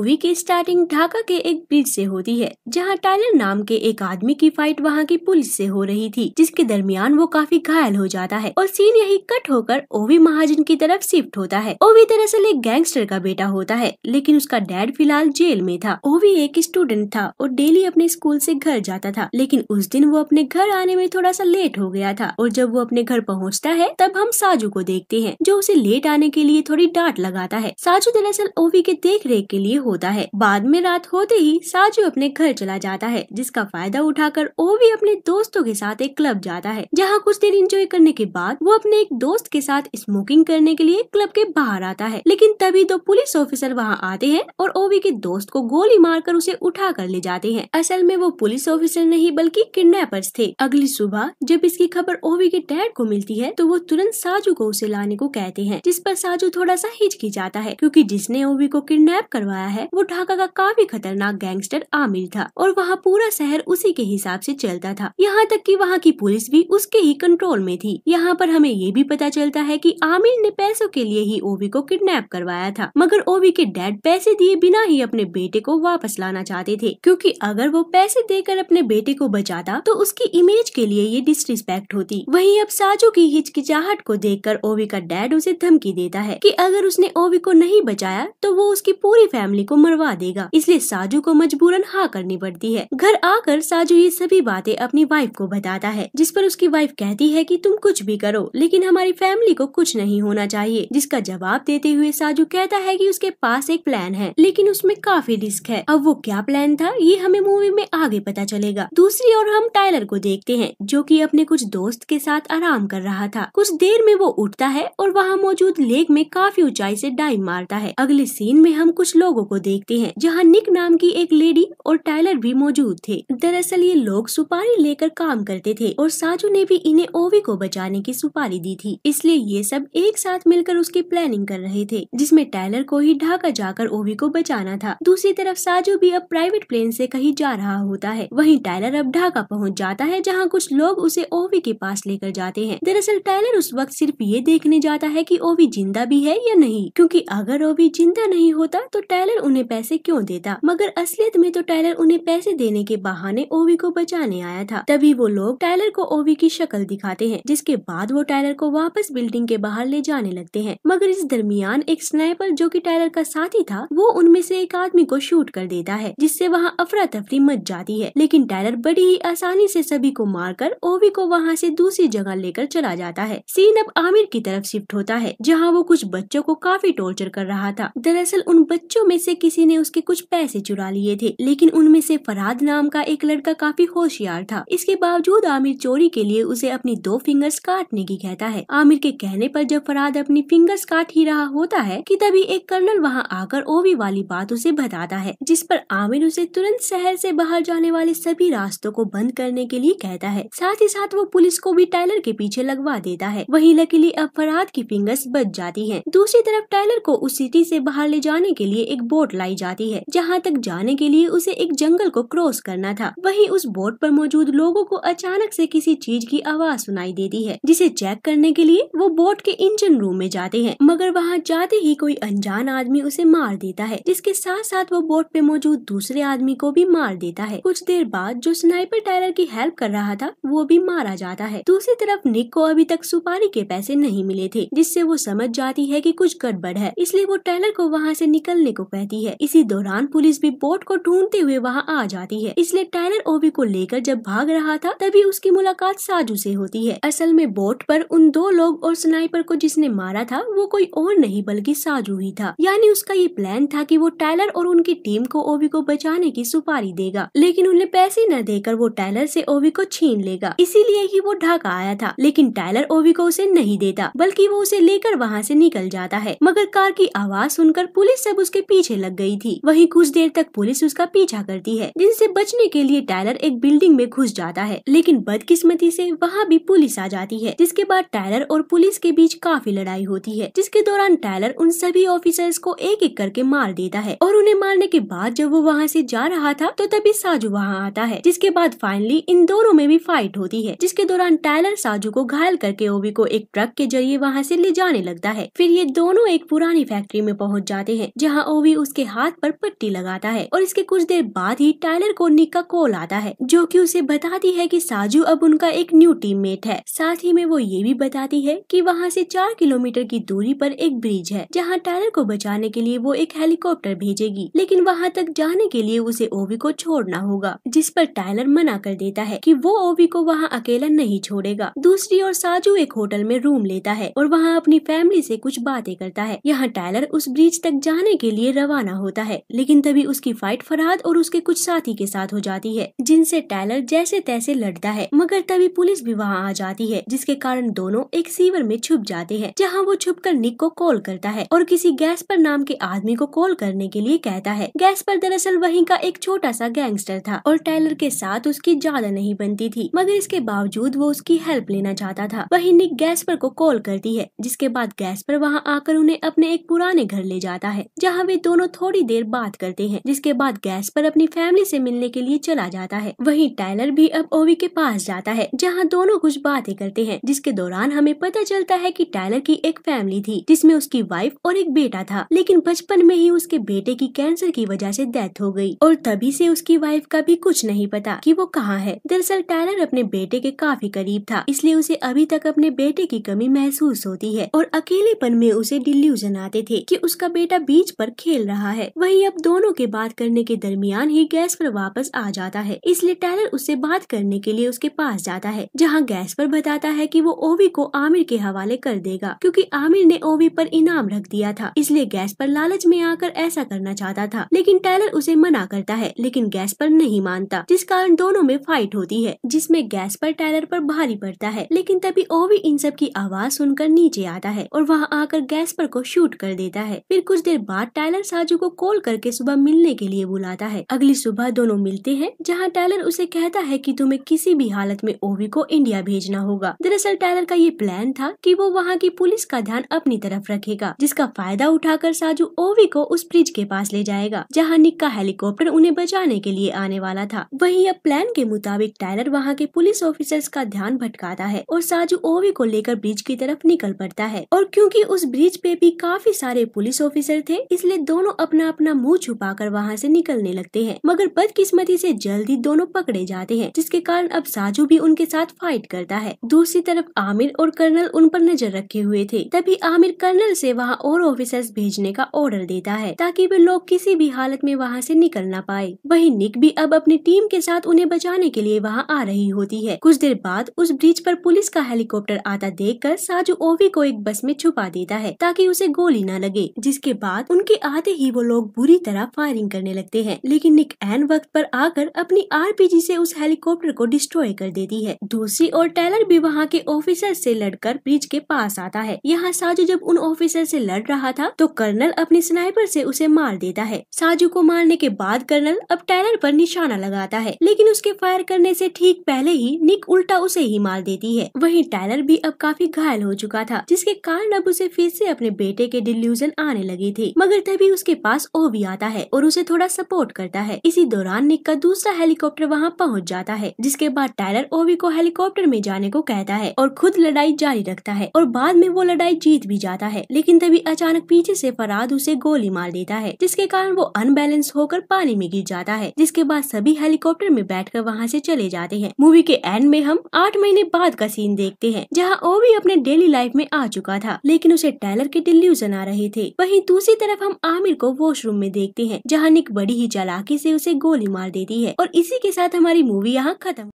Movie की starting Dhaka के एक ब्रिज से होती है, जहां टायलर नाम के एक आदमी की फाइट वहां की पुलिस से हो रही थी, जिसके दरमियान वो काफी घायल हो जाता है और सीन यही कट होकर ओवी महाजन की तरफ शिफ्ट होता है। ओवी दरअसल एक गैंगस्टर का बेटा होता है, लेकिन उसका डैड फिलहाल जेल में था। ओवी एक स्टूडेंट था और डेली अपने स्कूल से घर जाता था, लेकिन उस दिन वो अपने घर आने में थोड़ा सा लेट हो गया था और जब वो अपने घर पहुँचता है तब हम साजू को देखते हैं, जो उसे लेट आने के लिए थोड़ी डांट लगाता है। साजू दरअसल ओवी के देख रेख के लिए होता है। बाद में रात होते ही साजू अपने घर चला जाता है, जिसका फायदा उठाकर ओवी अपने दोस्तों के साथ एक क्लब जाता है, जहाँ कुछ देर एंजॉय करने के बाद वो अपने एक दोस्त के साथ स्मोकिंग करने के लिए क्लब के बाहर आता है। लेकिन तभी दो पुलिस ऑफिसर वहाँ आते हैं और ओवी के दोस्त को गोली मारकर उसे उठा कर ले जाते हैं। असल में वो पुलिस ऑफिसर नहीं बल्कि किडनैपर्स थे। अगली सुबह जब इसकी खबर ओवी के डैड को मिलती है तो वो तुरंत साजू को उसे लाने को कहते हैं, जिस पर साजू थोड़ा सा हिचकिचाता है, क्योंकि जिसने ओवी को किडनैप करवाया है वो ढाका का काफी खतरनाक गैंगस्टर आमिर था और वहाँ पूरा शहर उसी के हिसाब से चलता था। यहाँ तक कि वहाँ की पुलिस भी उसके ही कंट्रोल में थी। यहाँ पर हमें ये भी पता चलता है कि आमिर ने पैसों के लिए ही ओवी को किडनैप करवाया था, मगर ओवी के डैड पैसे दिए बिना ही अपने बेटे को वापस लाना चाहते थे, क्योंकि अगर वो पैसे देकर अपने बेटे को बचाता तो उसकी इमेज के लिए ये डिसरिस्पेक्ट होती। वहीं अब साजू की हिचकिचाहट को देखकर ओवी का डैड उसे धमकी देता है कि अगर उसने ओवी को नहीं बचाया तो वो उसकी पूरी फैमिली को मरवा देगा। इसलिए साजू को मजबूरन हाँ करनी पड़ती है। घर आकर साजू ये सभी बातें अपनी वाइफ को बताता है, जिस पर उसकी वाइफ कहती है कि तुम कुछ भी करो लेकिन हमारी फैमिली को कुछ नहीं होना चाहिए। जिसका जवाब देते हुए साजू कहता है कि उसके पास एक प्लान है, लेकिन उसमें काफी रिस्क है। अब वो क्या प्लान था ये हमें मूवी में आगे पता चलेगा। दूसरी ओर हम टायलर को देखते हैं, जो कि अपने कुछ दोस्त के साथ आराम कर रहा था। कुछ देर में वो उठता है और वहाँ मौजूद लेक में काफी ऊंचाई से डाइव मारता है। अगले सीन में हम कुछ लोगों को देखते हैं, जहाँ निक नाम की एक लेडी और टायलर भी मौजूद थे। दरअसल ये लोग सुपारी लेकर काम करते थे और साजू ने भी इन्हें ओवी को बचाने की सुपारी दी थी, इसलिए ये सब एक साथ मिलकर उसकी प्लानिंग कर रहे थे, जिसमें टायलर को ही ढाका जाकर ओवी को बचाना था। दूसरी तरफ साजू भी अब प्राइवेट प्लेन से कहीं जा रहा होता है। वहीं टायलर अब ढाका पहुंच जाता है, जहां कुछ लोग उसे ओवी के पास लेकर जाते हैं। दरअसल टायलर उस वक्त सिर्फ ये देखने जाता है कि ओवी जिंदा भी है या नहीं, क्योंकि अगर ओवी जिंदा नहीं होता तो टायलर उन्हें पैसे क्यों देता। मगर असलियत में तो टायलर उन्हें पैसे देने के बहाने ओवी को बचाने आया था। तभी वो लोग टायलर को ओवी की शक्ल दिखाते हैं, जिसके बाद वो टायलर को वापस बिल्डिंग के बाहर ले जाने लगते हैं। मगर इस दरमियान एक स्नाइपर जो कि टायलर का साथी था, वो उनमें से एक आदमी को शूट कर देता है, जिससे वहाँ अफरा तफरी मच जाती है। लेकिन टायलर बड़ी ही आसानी से सभी को मारकर ओवी को वहाँ से दूसरी जगह लेकर चला जाता है। सीन अब आमिर की तरफ शिफ्ट होता है, जहाँ वो कुछ बच्चों को काफी टॉर्चर कर रहा था। दरअसल उन बच्चों में से किसी ने उसके कुछ पैसे चुरा लिए थे, लेकिन उनमें से फरहाद नाम का एक लड़का काफी होशियार था। इसके बावजूद आमिर चोरी के लिए उसे अपनी 2 फिंगर्स काटने की कहता है। आमिर के कहने पर जब फरहाद अपनी फिंगर्स काट ही रहा होता है कि तभी एक कर्नल वहाँ आकर ओवी वाली बात उसे बताता है, जिस पर आमिर उसे तुरंत शहर से बाहर जाने वाले सभी रास्तों को बंद करने के लिए कहता है। साथ ही साथ वो पुलिस को भी टायलर के पीछे लगवा देता है। वहीं लकीली अब फरहाद की फिंगर्स बच जाती हैं। दूसरी तरफ टायलर को उस सिटी से बाहर ले जाने के लिए एक बोट लाई जाती है, जहाँ तक जाने के लिए उसे एक जंगल को क्रॉस करना था। वहीं उस बोट पर मौजूद लोगों को अचानक से किसी चीज की आवाज सुनाई देती है, जिसे चेक करने के लिए वो बोट के इंजन रूम में जाते हैं। मगर वहाँ जाते ही कोई अनजान आदमी उसे मार देता है, जिसके साथ साथ वो बोट पे मौजूद दूसरे आदमी को भी मार देता है। कुछ देर बाद जो स्नाइपर टायलर की हेल्प कर रहा था वो भी मारा जाता है। दूसरी तरफ निक को अभी तक सुपारी के पैसे नहीं मिले थे, जिससे वो समझ जाती है कि कुछ गड़बड़ है, इसलिए वो टायलर को वहाँ से निकलने को कहती है। इसी दौरान पुलिस भी बोट को ढूंढते हुए वहाँ आ जाती है, इसलिए टायलर ओवी को लेकर जब भाग रहा था तभी उसकी मुलाकात साजू से होती है। असल में बोट पर उन 2 लोग और स्नाइपर को जिसने मारा था वो कोई और नहीं बल्कि साजू ही था। यानी उसका ये प्लान था कि वो टायलर और उनकी टीम को ओवी को बचाने की सुपारी देगा, लेकिन उन्हें पैसे न देकर वो टायलर से ओवी को छीन लेगा। इसीलिए ही वो ढाका आया था, लेकिन टायलर ओवी को उसे नहीं देता, बल्कि वो उसे लेकर वहाँ से निकल जाता है। मगर कार की आवाज सुनकर पुलिस सब उसके पीछे लग गई थी। वहीं कुछ देर तक पुलिस उसका पीछा करती है, जिनसे बचने के लिए टायलर एक बिल्डिंग में घुस जाता है, लेकिन बदकिस्मती से वहाँ भी पुलिस आ जाती है, जिसके बाद टायलर और पुलिस के बीच काफी लड़ाई होती है, जिसके दौरान टायलर उन सभी ऑफिसर्स को एक एक करके मार देता है। और उन्हें मारने के बाद जब वो वहाँ से जा रहा था तो तभी साजू वहाँ आता है, जिसके बाद फाइनली इन दोनों में भी फाइट होती है, जिसके दौरान टायलर साजू को घायल करके ओवी को एक ट्रक के जरिए वहाँ से ले जाने लगता है। फिर ये दोनों एक पुरानी फैक्ट्री में पहुँच जाते हैं, जहाँ ओवी उसके हाथ पर पट्टी लगाता है और इसके कुछ देर बाद ही टाइलर को निक का कॉल आता है, जो कि उसे बताती है कि साजू अब उनका एक न्यू टीममेट है। साथ ही में वो ये भी बताती है कि वहाँ से 4 किलोमीटर की दूरी पर एक ब्रिज है, जहाँ टाइलर को बचाने के लिए वो एक हेलीकॉप्टर भेजेगी, लेकिन वहाँ तक जाने के लिए उसे ओवी को छोड़ना होगा, जिस पर टाइलर मना कर देता है कि वो ओवी को वहाँ अकेला नहीं छोड़ेगा। दूसरी ओर साजू एक होटल में रूम लेता है और वहाँ अपनी फैमिली से कुछ बातें करता है। यहाँ टाइलर उस ब्रिज तक जाने के लिए रवाना होता है, लेकिन तभी उसकी फाइट फरहाद और उसके कुछ साथी के साथ हो जाती है, जिनसे टाइलर जैसे तैसे लड़ता है। मगर तभी पुलिस भी वहाँ आ जाती है, जिसके कारण दोनों एक सीवर में छुप जाते हैं, जहाँ वो छुपकर निक को कॉल करता है और किसी गैस्पर नाम के आदमी को कॉल करने के लिए कहता है। गैस्पर दरअसल वहीं का एक छोटा सा गैंगस्टर था और टाइलर के साथ उसकी ज्यादा नहीं बनती थी, मगर इसके बावजूद वो उसकी हेल्प लेना चाहता था। वहीं निक गैस्पर को कॉल करती है, जिसके बाद गैस्पर वहाँ आकर उन्हें अपने एक पुराने घर ले जाता है, जहाँ वे दोनों थोड़ी देर बात करते हैं, जिसके बाद गैस्पर अपनी फैमिली से मिलने के लिए चला जाता है। वहीं टाइलर भी अब ओवी के पास जाता है, जहाँ दोनों कुछ बातें करते हैं, जिसके दौरान हमें पता चलता है कि टाइलर की एक फैमिली थी, जिसमें उसकी वाइफ और एक बेटा था, लेकिन बचपन में ही उसके बेटे की कैंसर की वजह से डेथ हो गई और तभी से उसकी वाइफ का भी कुछ नहीं पता कि वो कहाँ है। दरअसल टाइलर अपने बेटे के काफी करीब था, इसलिए उसे अभी तक अपने बेटे की कमी महसूस होती है और अकेलेपन में उसे डिल्यूजन आते थे कि उसका बेटा बीच पर खेल रहा है। वहीं अब दोनों के बात करने के दरमियान ही गैस पर वापस आ जाता है, इसलिए टाइलर उससे बात करने के लिए उसके पास जाता है, जहाँ गैस पर बताता है कि वो ओवी को आमिर के हवाले कर देगा, क्योंकि आमिर ने ओवी पर इनाम रख दिया था, इसलिए गैस पर लालच में आकर ऐसा करना चाहता था। लेकिन टाइलर उसे मना करता है, लेकिन गैस पर नहीं मानता, जिस कारण दोनों में फाइट होती है, जिसमें गैस पर टाइलर पर भारी पड़ता है। लेकिन तभी ओवी इन सब की आवाज सुनकर नीचे आता है और वहाँ आकर गैस पर को शूट कर देता है। फिर कुछ देर बाद टाइलर साजू को कॉल करके सुबह मिलने के लिए बुलाता है। अगली सुबह दोनों मिलते हैं, जहाँ टाइलर उसे कहता है कि तुम्हें किसी भी हालत में ओवी को इंडिया भेजना होगा। दरअसल टाइलर का ये प्लान था कि वो वहाँ की पुलिस का ध्यान अपनी तरफ रखेगा, जिसका फायदा उठाकर साजू ओवी को उस ब्रिज के पास ले जाएगा, जहाँ निक का हेलीकॉप्टर उन्हें बचाने के लिए आने वाला था। वहीं अब प्लान के मुताबिक टाइलर वहाँ के पुलिस ऑफिसर्स का ध्यान भटकाता है और साजू ओवी को लेकर ब्रिज की तरफ निकल पड़ता है। और क्योंकि उस ब्रिज पे भी काफी सारे पुलिस ऑफिसर थे, इसलिए दोनों अपना अपना मुंह छुपाकर वहाँ से निकलने लगते हैं, मगर बदकिस्मती से जल्दी दोनों पकड़े जाते हैं, जिसके कारण अब साजू भी उनके साथ फाइट करता है। दूसरी तरफ आमिर और कर्नल उन पर नजर रखे हुए थे। तभी आमिर कर्नल से वहाँ और ऑफिसर्स भेजने का ऑर्डर देता है, ताकि वे लोग किसी भी हालत में वहाँ से निकल ना पाए। वहीं निक भी अब अपनी टीम के साथ उन्हें बचाने के लिए वहाँ आ रही होती है। कुछ देर बाद उस ब्रिज पर पुलिस का हेलीकॉप्टर आता देखकर साजू ओवी को एक बस में छुपा देता है, ताकि उसे गोली न लगे, जिसके बाद उनके आते ही वो लोग बुरी तरह फायरिंग करने लगते हैं। लेकिन निक ऐन वक्त पर आकर अपनी आरपीजी से उस हेलीकॉप्टर को डिस्ट्रॉय कर देती है। दूसरी ओर टाइलर भी वहाँ के ऑफिसर से लड़कर ब्रिज के पास आता है। यहाँ साजू जब उन ऑफिसर से लड़ रहा था तो कर्नल अपनी स्नाइपर से उसे मार देता है। साजू को मारने के बाद कर्नल अब टाइलर पर निशाना लगाता है, लेकिन उसके फायर करने से ठीक पहले ही निक उल्टा उसे ही मार देती है। वहीं टाइलर भी अब काफी घायल हो चुका था, जिसके कारण अब उसे फिर से अपने बेटे के डिल्यूजन आने लगे थे। मगर तभी उसके पास ओवी आता है और उसे थोड़ा सपोर्ट करता है। इसी दौरान निक का दूसरा हेलीकॉप्टर वहाँ पहुँच जाता है, जिसके बाद टाइलर ओवी को हेलीकॉप्टर में जाने को कहता है और खुद लड़ाई जारी रखता है और बाद में वो लड़ाई जीत भी जाता है। लेकिन तभी अचानक पीछे से फरहाद उसे गोली मार देता है, जिसके कारण वो अनबैलेंस होकर पानी में गिर जाता है, जिसके बाद सभी हेलीकॉप्टर में बैठकर वहाँ से चले जाते हैं। मूवी के एंड में हम 8 महीने बाद का सीन देखते हैं, जहाँ ओवी अपने डेली लाइफ में आ चुका था, लेकिन उसे टाइलर के डिल्यूजन आ रहे थे। वहीं दूसरी तरफ हम आमिर को वॉशरूम में देखते हैं, जहाँ निक बड़ी ही चालाकी से उसे गोली मार देती है और इसी के साथ हमारी मूवी यहाँ खत्म।